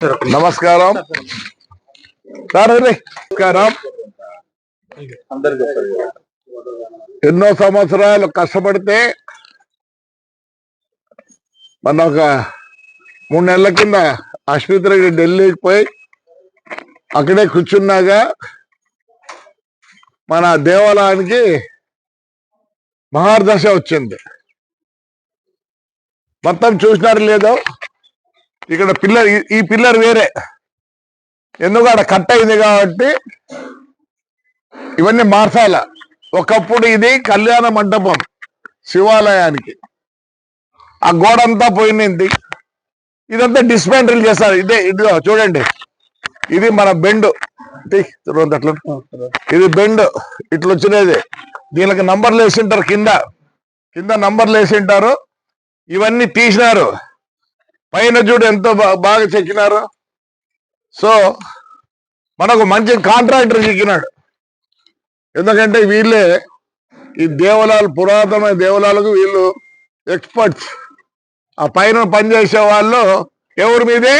నమస్కారం సార్. నమస్కారం. ఎన్నో సంవత్సరాలు కష్టపడితే మన ఒక 3 నెలల కింద ఆసుపత్రికి ఢిల్లీకి పోయి అక్కడే కూర్చున్నాగా మన దేవాలయానికి మహాదశ వచ్చింది. మొత్తం చూసినారు లేదో, ఇక్కడ పిల్లర్, ఈ పిల్లర్ వేరే, ఎందుకు అక్కడ కట్ అయింది కాబట్టి ఇవన్నీ మార్చాల. ఒకప్పుడు ఇది కళ్యాణ మండపం శివాలయానికి, ఆ గోడంతా పోయింది. ఇదంతా డిస్మాంటిల్ చేస్తారు. ఇదిగో చూడండి, ఇది మన బెండ్, అట్లా ఇది బెండ్ ఇట్లా వచ్చినది. దీనికి నంబర్లు వేసింటారు, కింద నంబర్లు వేసింటారు. ఇవన్నీ తీసినారు. పైన చూడు ఎంతో బాగా చెక్కినారు. సో మనకు మంచి కాంట్రాక్టర్ చిక్కినాడు. ఎందుకంటే వీళ్ళే ఈ దేవాలయాలు, పురాతనమైన దేవాలయాలకు వీళ్ళు ఎక్స్పర్ట్స్. ఆ పైన పనిచేసే వాళ్ళు ఎవరి మీదే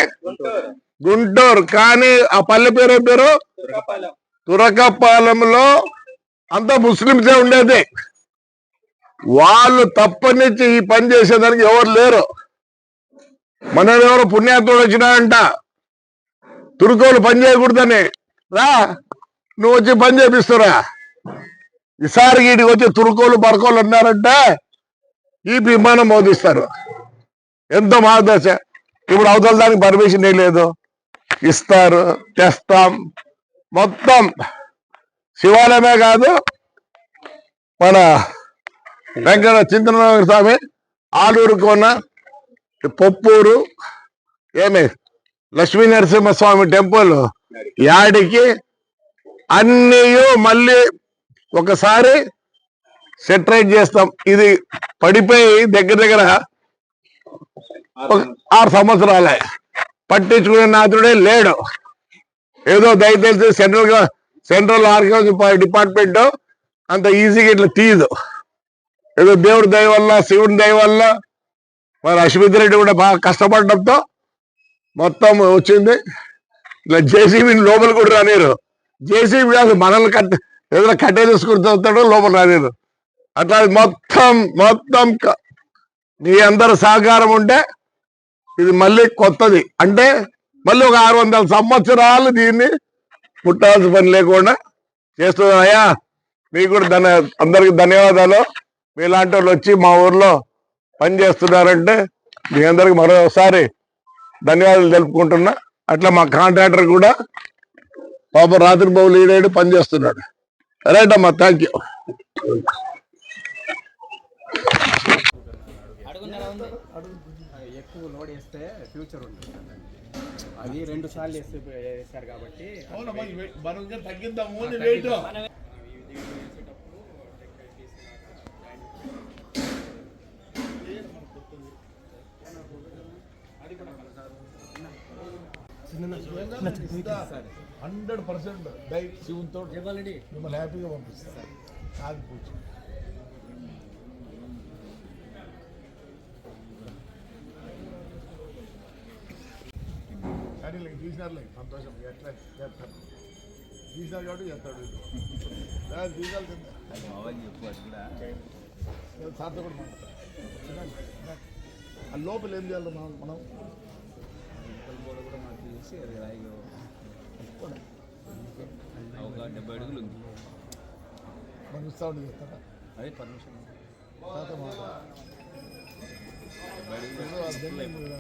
గుంటూరు, కానీ ఆ పల్లె పేరు తురకపాలెంలో అంతా ముస్లింసే ఉండేది. వాళ్ళు తప్పనిచ్చి ఈ పని చేసేదానికి ఎవరు లేరు. మనెవరో పుణ్యాత్ముడు వచ్చినాడంట, తురుకోలు పని చేయకూడదని, రా నువ్వు వచ్చి పని చేపిస్తురా. ఈసారి వీటికి వచ్చి తురుకోలు బరకోలు అన్నారంటే ఈ విమానం మోదిస్తారు. ఎంతో మహాదశ. ఇప్పుడు అవతల దానికి పర్మిషన్ లేదు, ఇస్తారు, తెస్తాం. మొత్తం శివాలయమే కాదు, మన వెంకట చింతనగర స్వామి, ఆలూరు కోన, పొప్పూరు, ఏమి లక్ష్మీ నరసింహస్వామి టెంపుల్, యాడికి అన్నీ మళ్ళీ ఒకసారి సెటరైట్ చేస్తాం. ఇది పడిపోయి దగ్గర 6 సంవత్సరాలే, పట్టించుకునే నాతుడే లేడు. ఏదో దయచేసి సెంట్రల్ ఆర్కియాలజీ డిపార్ట్మెంట్ అంత ఈజీగా ఇట్లా తీయదు. ఏదో దేవుడి దయ వల్ల, శివుని దయ వల్ల, మరి అశ్వత్ రెడ్డి కూడా బాగా కష్టపడడంతో మొత్తం వచ్చింది. ఇట్లా జేసీబీని లోపల కూడా రానిరు. జేసీబీ కాదు, మనల్ని ఏదైనా కట్టే తీసుకుంటాడో లోపల రానిరు. అట్లా మొత్తం మీ అందరు సహకారం ఉంటే ఇది మళ్ళీ కొత్తది. అంటే మళ్ళీ ఒక 600 సంవత్సరాలు దీన్ని పుట్టాల్సిన పని లేకుండా చేస్తున్నారు. అయ్యా మీకు కూడా అందరికి ధన్యవాదాలు. మీలాంటి వాళ్ళు వచ్చి మా ఊర్లో పని చేస్తున్నారంటే మీ అందరికి మరోసారి ధన్యవాదాలు తెలుపుకుంటున్నా. అట్లా మా కాంట్రాక్టర్ కూడా పాప రాత్రి బాబు లీడేడు పని చేస్తున్నాడు. రైట్ అమ్మా, థ్యాంక్ యూ. ఎక్కువ లోడ్ వేస్తే ఫ్యూచర్ ఉంటుంది. అది 2 సార్లు వేసారు కాబట్టి తగ్గిద్దాము. అది కూడా 100% దై శివునితో మిమ్మల్ని హ్యాపీగా పంపిస్తారు. కాదు పూజ కానీ తీసినారులే, సంతోషం. ఎట్లా చేస్తాడు, తీసినారు కాబట్టి చేస్తాడు. తీసాలి సార్తో కూడా మాట్లాడతాం. ఆ లోపల ఏం చేయాలి మనం కూడా మాకు తీసి అది రాయిగా ఒక 70 అడుగులు ఉంది. మనం ఇస్తా ఉండి చేస్తారా? అదే పర్మిషన్. 70 అడుగులు